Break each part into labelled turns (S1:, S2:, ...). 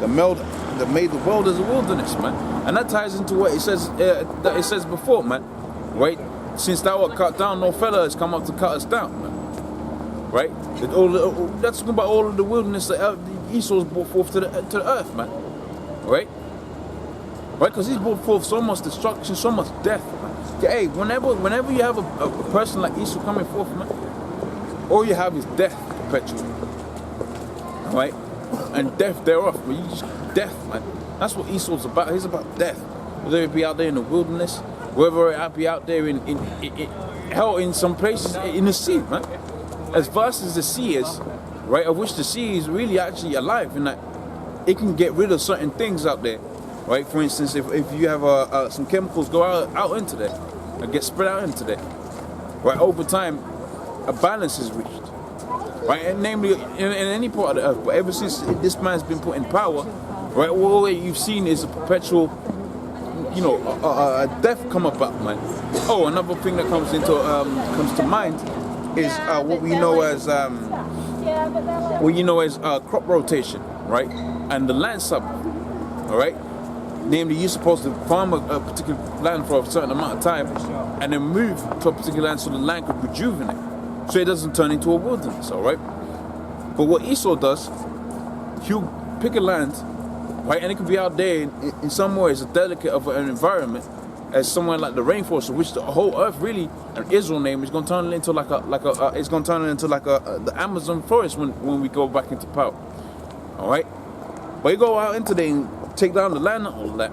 S1: that made the world as a wilderness, man. And that ties into what it says that it says before, man. Right? Since thou art cut down, no fellow has come up to cut us down, man. Right? That's talking about all of the wilderness that Esau's brought forth to the earth, man. Right? Right? Because he's brought forth so much destruction, so much death, man. Hey, whenever you have a person like Esau coming forth, man, all you have is death perpetually. Right? And death thereof, but you just death, man. That's what Esau's about. He's about death. Whether it be out there in the wilderness, whether it be out there in hell, in some places in the sea, man. As vast as the sea is, right? Of which the sea is really actually alive, in that it can get rid of certain things out there, right? For instance, if you have some chemicals go out into there and get spread out into there, right? Over time, a balance is reached. Right, and namely in any part of the earth, but ever since this man's been put in power, right, all that you've seen is a perpetual, death come about, man. Oh, another thing that comes to mind is what we know as crop rotation, right, and the land sub, all right. Namely, you're supposed to farm a particular land for a certain amount of time, and then move to a particular land so the land could rejuvenate. So it doesn't turn into a wilderness, all right? But what Esau does, he'll pick a land, right? And it could be out there in some ways a delicate of an environment as somewhere like the rainforest, of which the whole earth really, an Israel name, is going to turn it into the Amazon forest when we go back into power, all right? But you go out into there and take down the land and all that,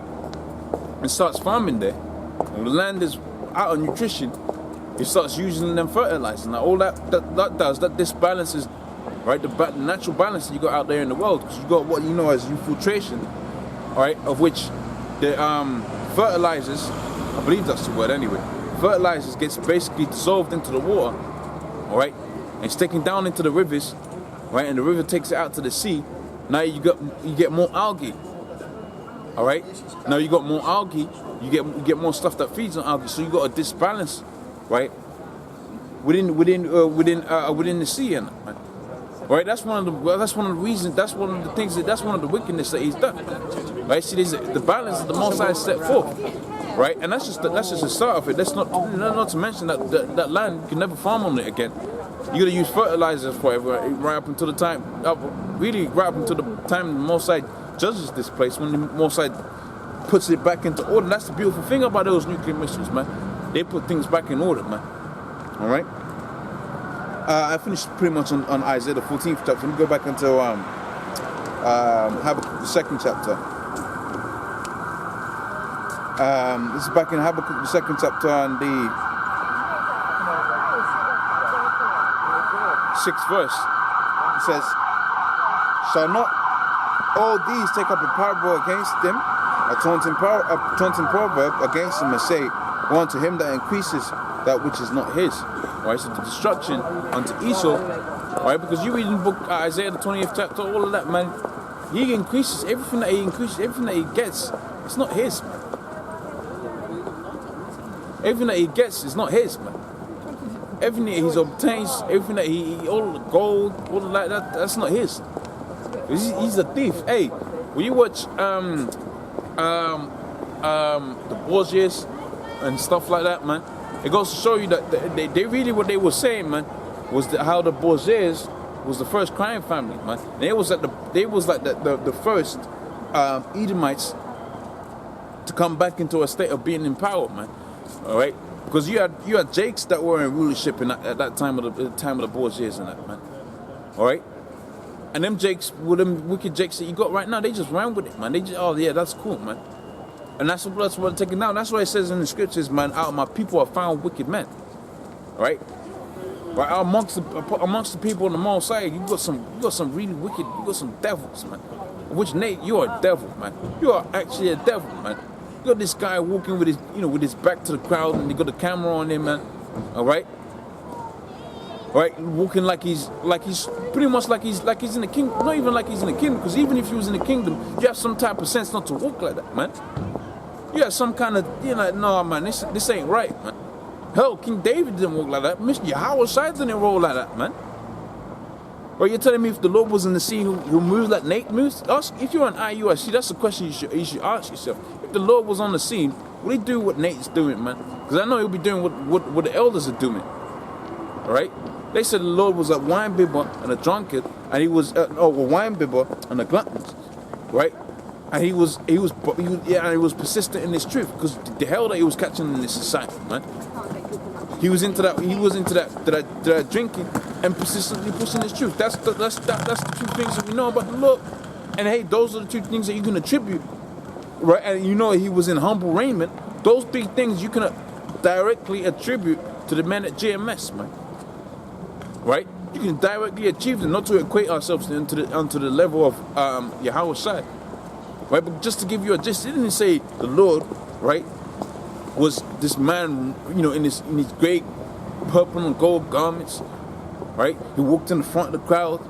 S1: and starts farming there. When the land is out of nutrition, he starts using them fertilizers. Now all that disbalances, right, the natural balance that you got out there in the world, because you got what you know as infiltration, all right, of which the fertilizers, I believe that's the word anyway, fertilizers gets basically dissolved into the water, all right, and it's taken down into the rivers, right, and the river takes it out to the sea. Now you get more algae, all right. Now you got more algae, you get more stuff that feeds on algae, so you got a disbalance, right, within the sea, and right. That's one of the reasons. That's one of the things. That's one of the wickedness that he's done. Right. See, the balance that the Most High set forth. Right. And that's just the start of it. That's not to mention that land you can never farm on it again. You gotta use fertilizers forever, right up until the time. Right up until the time the Most High judges this place, when the Most High puts it back into order. That's the beautiful thing about those nuclear missiles, man. They put things back in order, man. All right. I finished pretty much on Isaiah the 14th chapter. Let me go back into Habakkuk the 2nd chapter. This is back in Habakkuk the 2nd chapter and the 6th verse. It says, "Shall not all these take up a parable against them, a taunting proverb against them, and say, one to him that increases that which is not his." Right, so the destruction unto Esau, right, because you read in the book Isaiah the 20th chapter, all of that, man, he increases everything that he gets, it's not his, man. Everything that he gets is not his, man. Everything that he obtains, everything that all the gold, all of that's not his. He's a thief. Hey, when you watch the Borgias and stuff like that, man, it goes to show you that they really, what they were saying, man, was how the Borgias was the first crime family, man. And they was like the first Edomites to come back into a state of being in power, man. All right, because you had Jakes that were in rulership at that time of the Borgias and that, man. All right. And them Jakes, with them wicked Jakes that you got right now, they just ran with it, man. They just, oh yeah, that's cool, man. And that's what they're taking down. That's why it says in the scriptures, man, out of my people are found wicked men. Right? Right, amongst the people on the Most High, you got some really wicked, you got some devils, man. Which Nate, you are a devil, man. You are actually a devil, man. You got this guy walking with his back to the crowd, and they got the camera on him, man. All right? Right, walking like he's pretty much like he's in the kingdom. Not even like he's in the kingdom, because even if he was in the kingdom, you have some type of sense not to walk like that, man. You have some kind of, no, man, this ain't right, man. Hell, King David didn't walk like that. Mr. Yahweh Shai didn't roll like that, man. Right, you're telling me if the Lord was in the sea, who moves like Nate moves? If you're an IUIC, that's the question you should ask yourself. If the Lord was on the scene, would he do what Nate's doing, man? Because I know he'll be doing what the elders are doing. All right? They said the Lord was a wine bibber and a drunkard, and he was a wine bibber and a glutton, right? And he was persistent in this truth because the hell that he was catching in this society, man. He was into that drinking and persistently pushing his truth. That's the two things that we know about the Lord. And hey, those are the two things that you can attribute, right? And you know he was in humble raiment. Those three things you can directly attribute to the men at GMS, man. Right? You can directly achieve them, not to equate ourselves onto the level of Yahweh Shai. Right? But just to give you a gist, it didn't say the Lord, right, was this man, you know, in his great purple and gold garments, right? He walked in the front of the crowd,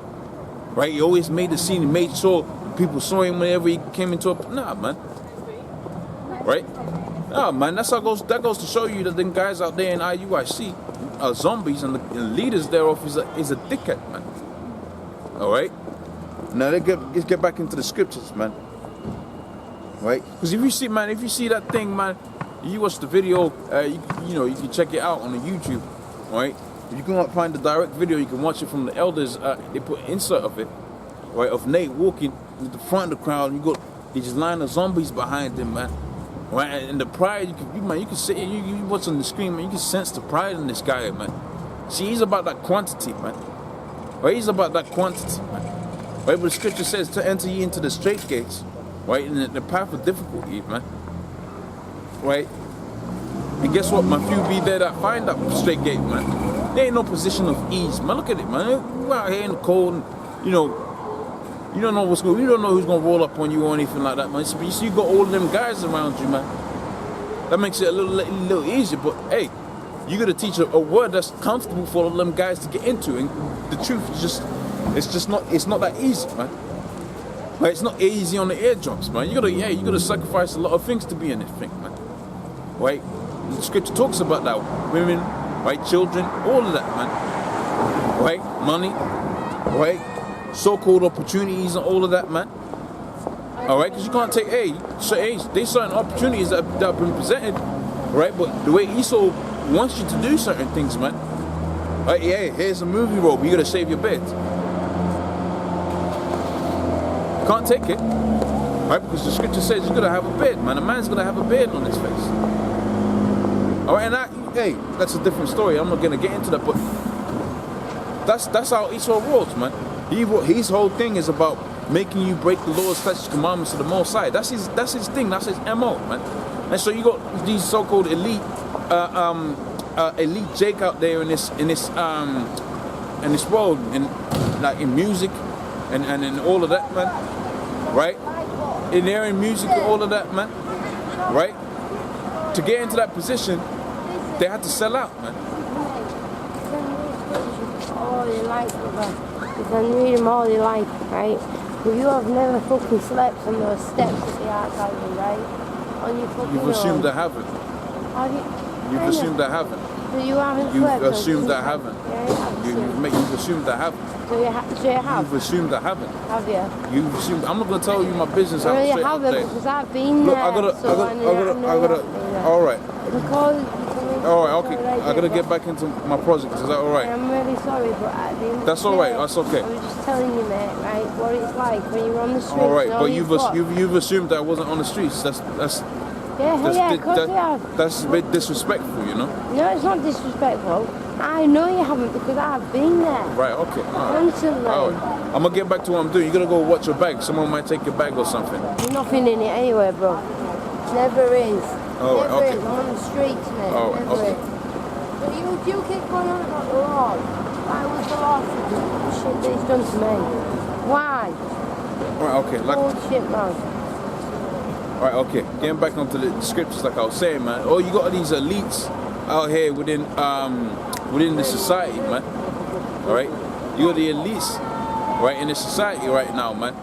S1: right? He always made the scene. He made sure people saw him whenever he came into a... Nah, man. Right? Nah, man. That goes to show you that them guys out there in IUIC are zombies, and the leaders thereof is a dickhead, man. All right? Now let's get back into the scriptures, man. Right? Because if you see that thing, man, you watch the video, you can check it out on the YouTube, right? If you cannot find the direct video, you can watch it from the elders. They put an insert of it, right, of Nate walking in the front of the crowd. And you got these line of zombies behind him, man. Right, and the pride, you can sit here, you watch on the screen, man. You can sense the pride in this guy, man. See, he's about that quantity, man. Right, he's about that quantity, man. Right, but the scripture says to enter ye into the straight gates, right, in the path of difficulty, man. Right? And guess what, man? Few be there that find that straight gate, man. There ain't no position of ease, man. Look at it, man. We're out here in the cold, and you don't know what's going. You don't know who's gonna roll up on you or anything like that, man. So you see, you got all of them guys around you, man. That makes it a little easier. But hey, you gotta teach a word that's comfortable for all of them guys to get into, and the truth is it's not that easy, man. Like, it's not easy on the eardrums, man. You gotta sacrifice a lot of things to be in this thing, man. Right? The scripture talks about that. Women, right? Children, all of that, man. Right? Money, right? So-called opportunities and all of that, man. All right? Because you can't take, there's certain opportunities that have been presented, right? But the way Esau wants you to do certain things, man. Right? Yeah, here's a movie role, but you gotta shave your beard. Can't take it, right? Because the scripture says you're gonna have a beard, man. A man's gonna have a beard on his face. All right, and that's a different story. I'm not gonna get into that, but that's how Esau rolls, man. His whole thing is about making you break the Lord's statutes, commandments of the Most High. That's his thing. That's his MO, man. And so you got these so-called elite Jake out there in this world, in music and in all of that, man. Right? In there in music and all of that, man. Right? To get into that position, they had to sell out, man.
S2: All you like, you can read them all you like, right? But you have never fucking slept on those steps at the archive, right? On your fucking
S1: You've assumed I haven't.
S2: Have you?
S1: You've assumed I haven't.
S2: So you haven't
S1: You've
S2: slept?
S1: assumed I haven't.
S2: Yeah,
S1: You've assumed I haven't.
S2: So you have?
S1: You've assumed I haven't.
S2: Have you?
S1: You've assumed. I'm not gonna tell you my business.
S2: No, you haven't, because I've been there.
S1: I gotta. All right. All right. Okay. I gotta get back into my project. Is that all right?
S2: I'm really sorry, but at the end of
S1: that's
S2: the
S1: all right.
S2: day,
S1: That's okay.
S2: I was just telling you, mate, right, what it's like when you're on the streets.
S1: All right,
S2: and
S1: but you've assumed that I wasn't on the streets. That's
S2: of course you have.
S1: That's a bit disrespectful, you know.
S2: No, it's not disrespectful. I know you haven't because I've been there.
S1: Right. Okay. All right.
S2: Constantly.
S1: All right. I'm gonna get back to what I'm doing. You gotta go watch your bag. Someone might take your bag or something.
S2: There's nothing in it anyway, bro. Never is.
S1: All right.
S2: Never
S1: Okay.
S2: is. I'm on the streets, mate.
S1: All right.
S2: Never
S1: Okay.
S2: is. But you keep going on about the Lord. Why was the Lord for the shit that he's done to me? Why?
S1: All right. Okay.
S2: Bullshit, man.
S1: All right. Okay. Getting back onto the scriptures, like I was saying, man. Oh, you got these elites out here within the society, man. All right. You got the elites, right, in the society right now, man.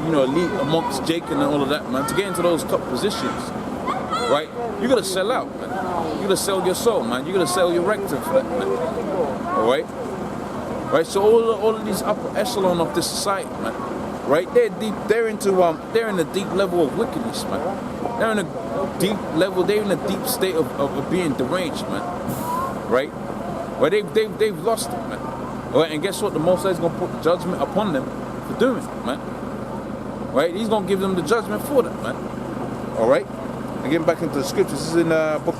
S1: You know, elite amongst Jake and all of that, man. To get into those top positions, right? You gotta sell out, man. You gotta sell your soul, man. You gotta sell your rectum for that, man. All right. right? So all of these upper echelon of this society, man, right? They're deep. They're in a deep level of wickedness, man. They're in a deep level. They're in a deep state of being deranged, man, right? Well, they've lost it, man. All right, and guess what? The Most High is gonna put judgment upon them for doing it, man. Right? He's gonna give them the judgment for that, man. All right. And getting back into the scriptures, this is in book.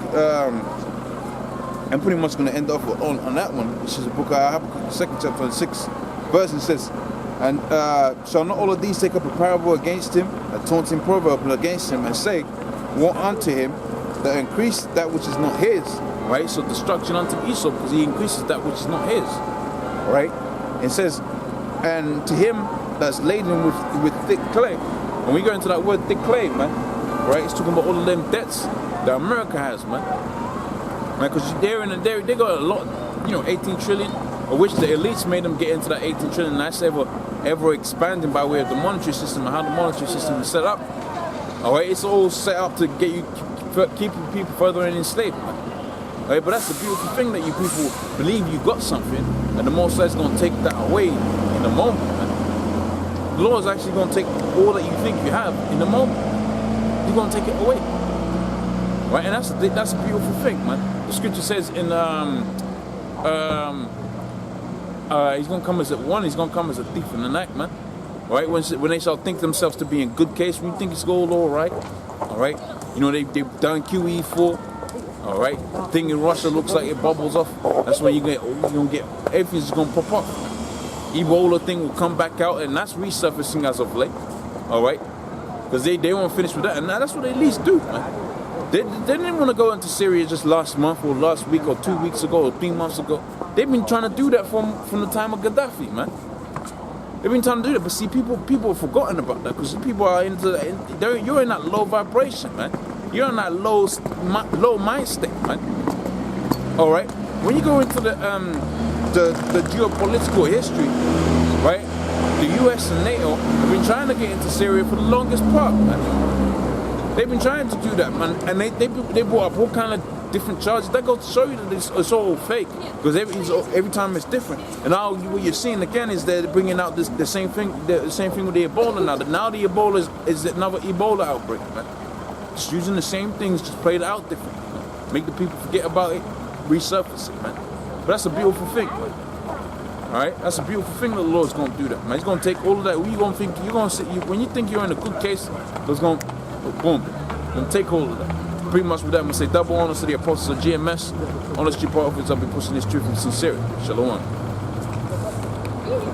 S1: I'm pretty much gonna end off on that one. This is the book of Habakkuk, the 2nd chapter, and 6th verse. It says, "And shall not all of these take up a parable against him, a taunting proverb against him, and say, woe unto him that increase that which is not his." Right? So destruction unto Esau, because he increases that which is not his. Right? It says, "And to him that's laden with thick clay." When we go into that word thick clay, man, right? It's talking about all of them debts that America has, man. Right? Because they got a lot, 18 trillion, of which the elites made them get into that 18 trillion. And that's ever expanding by way of the monetary system and how the monetary system is set up. All right, it's all set up to get you, keeping people further enslaved, man. Right? But that's the beautiful thing, that you people believe you got something, and the Most High is going to take that away in a moment, man. The Lord is actually going to take all that you think you have in a moment. He's going to take it away. Right? And that's a beautiful thing, man. The scripture says in he's going to come as he's going to come as a thief in the night, man. Right? When they shall think themselves to be in good case, when you think it's going all right, all right? They've done QE4, all right? The thing in Russia looks like it bubbles off. That's when you're going to get, everything's going to pop up. Ebola thing will come back out, and that's resurfacing as of late, all right? Because they won't finish with that, and that's what they at least do, man. They didn't want to go into Syria just last month or last week or 2 weeks ago or 3 months ago. They've been trying to do that from the time of Gaddafi, man. They've been trying to do that, but see, people have forgotten about that, because people are you're in that low vibration, man. You're in that low mind state, man. All right. When you go into the geopolitical history, right? The U.S. and NATO have been trying to get into Syria for the longest part, man. They've been trying to do that, man, and they brought up all kind of different charges. That goes to show you that it's all fake, because every time it's different. And now what you're seeing again is they're bringing out the same thing with the Ebola now. Now the Ebola is another Ebola outbreak, man. Just using the same things, just played out differently, man. Make the people forget about it, resurface it, man. But that's a beautiful thing, man. All right, that's a beautiful thing that the Lord's going to do that, man. He's going to take all of that. When you think you're in a good case, He's going to boom, and take hold of that. Pretty much with that, I'm going to say double honors to the apostles of GMS. Honest, your prophets, I'll be pushing this truth in sincerity. Shalom.